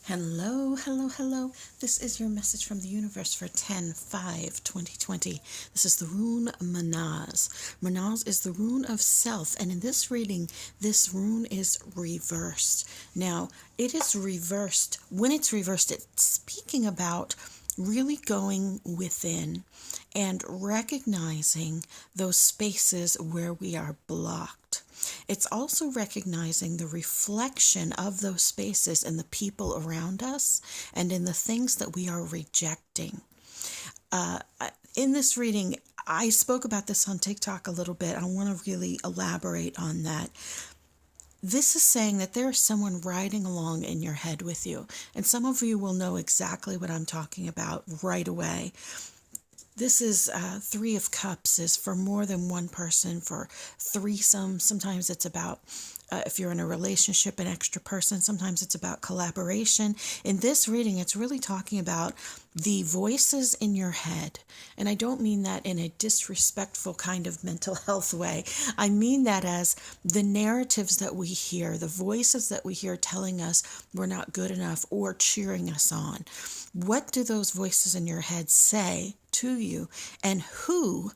Hello, hello, hello. This is your message from the universe for 10/5/2020. This is the rune Manaz. Manaz is the rune of self, and in this reading, this rune is reversed. Now, it is reversed. When it's reversed, it's speaking about really going within and recognizing those spaces where we are blocked. It's also recognizing the reflection of those spaces in the people around us and in the things that we are rejecting. Uh, in this reading, I spoke about this on TikTok a little bit. I want to really elaborate on that. This is saying that there is someone riding along in your head with you. And some of you will know exactly what I'm talking about right away. This is Three of Cups is for more than one person, for threesome. Sometimes it's about, if you're in a relationship, an extra person. Sometimes it's about collaboration. In this reading, it's really talking about the voices in your head. And I don't mean that in a disrespectful kind of mental health way. I mean that as the narratives that we hear, the voices that we hear telling us we're not good enough or cheering us on. What do those voices in your head say to you, and who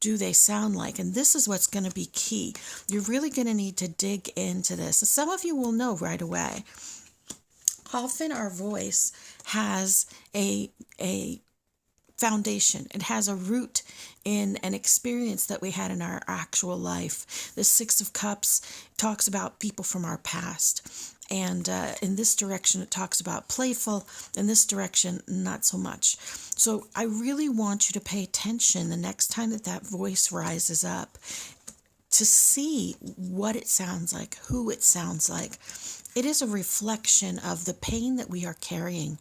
do they sound like? And this is what's going to be key. You're really going to need to dig into this. Some of you will know right away. Often our voice has a foundation. It has a root in an experience that we had in our actual life. The Six of Cups talks about people from our past. And in this direction, it talks about playful. In this direction, not so much. So I really want you to pay attention the next time that voice rises up to see what it sounds like, who it sounds like. It is a reflection of the pain that we are carrying.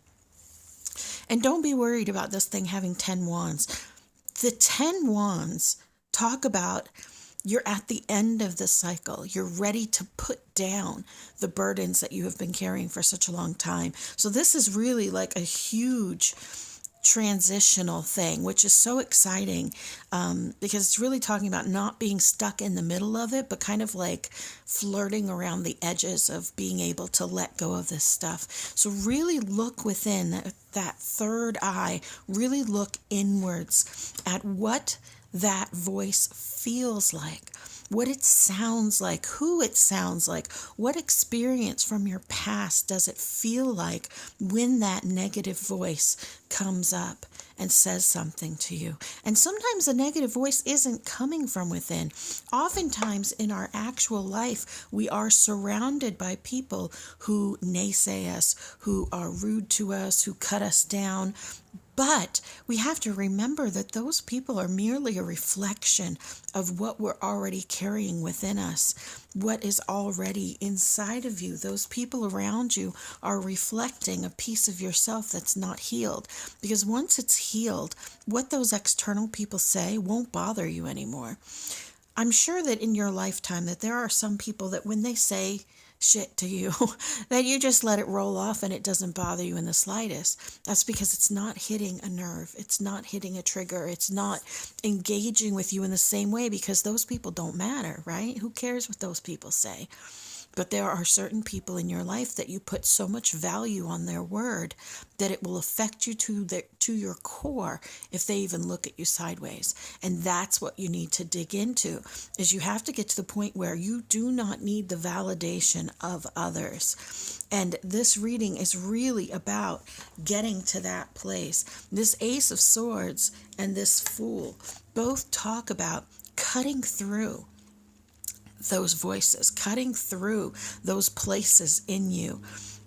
And don't be worried about this thing having 10 wands. The 10 wands talk about you're at the end of the cycle. You're ready to put down the burdens that you have been carrying for such a long time. So this is really like a huge transitional thing, which is so exciting because it's really talking about not being stuck in the middle of it, but kind of like flirting around the edges of being able to let go of this stuff. So really look within that third eye, really look inwards at what that voice feels like, what it sounds like, who it sounds like, what experience from your past does it feel like when that negative voice comes up and says something to you. And sometimes the negative voice isn't coming from within. Oftentimes in our actual life, we are surrounded by people who naysay us, who are rude to us, who cut us down. But we have to remember that those people are merely a reflection of what we're already carrying within us, what is already inside of you. Those people around you are reflecting a piece of yourself that's not healed. Because once it's healed, what those external people say won't bother you anymore. I'm sure that in your lifetime that there are some people that when they say shit to you, that you just let it roll off and it doesn't bother you in the slightest. That's because it's not hitting a nerve. It's not hitting a trigger. It's not engaging with you in the same way because those people don't matter, right? Who cares what those people say? But there are certain people in your life that you put so much value on their word that it will affect you to your core if they even look at you sideways. And that's what you need to dig into, is you have to get to the point where you do not need the validation of others. And this reading is really about getting to that place. This Ace of Swords and this Fool both talk about cutting through those voices, cutting through those places in you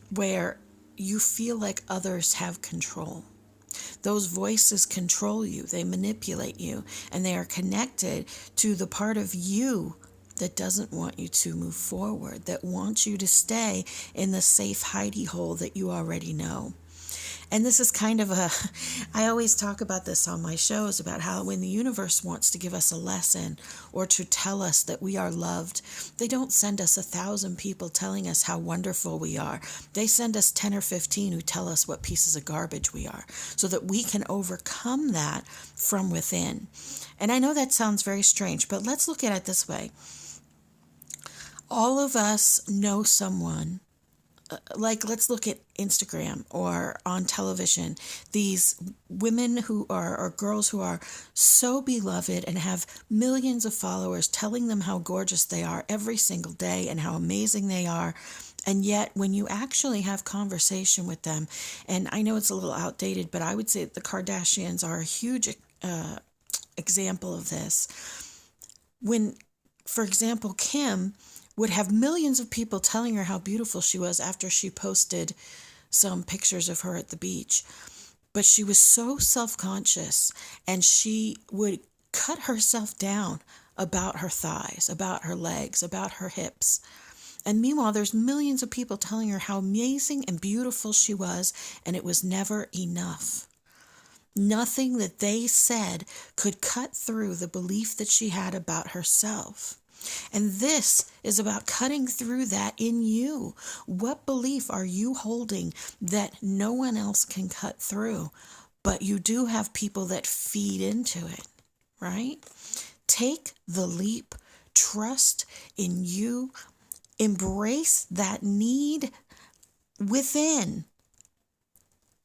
where you feel like others have control. Those voices control you, they manipulate you, and they are connected to the part of you that doesn't want you to move forward, that wants you to stay in the safe hidey hole that you already know. And this is kind of I always talk about this on my shows about how when the universe wants to give us a lesson or to tell us that we are loved, they don't send us 1,000 people telling us how wonderful we are. They send us 10 or 15 who tell us what pieces of garbage we are so that we can overcome that from within. And I know that sounds very strange, but let's look at it this way. All of us know someone like, let's look at Instagram or on television, these women who are, or girls who are so beloved and have millions of followers telling them how gorgeous they are every single day and how amazing they are. And yet, when you actually have conversation with them, and I know it's a little outdated, but I would say the Kardashians are a huge example of this. When, for example, Kim would have millions of people telling her how beautiful she was after she posted some pictures of her at the beach. But she was so self-conscious, and she would cut herself down about her thighs, about her legs, about her hips. And meanwhile, there's millions of people telling her how amazing and beautiful she was, and it was never enough. Nothing that they said could cut through the belief that she had about herself. And this is about cutting through that in you. What belief are you holding that no one else can cut through? But you do have people that feed into it, right? Take the leap. Trust in you. Embrace that need within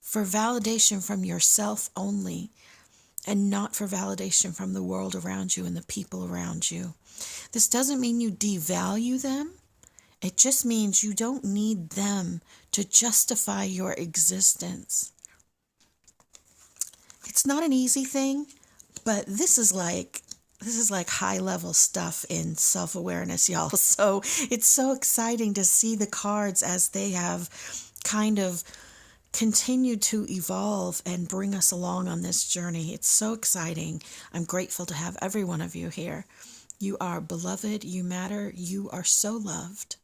for validation from yourself only, and not for validation from the world around you and the people around you. This doesn't mean you devalue them. It just means you don't need them to justify your existence. It's not an easy thing, but this is like high level stuff in self-awareness, y'all. So it's so exciting to see the cards as they have kind of continued to evolve and bring us along on this journey. It's so exciting. I'm grateful to have every one of you here. You are beloved, you matter, you are so loved.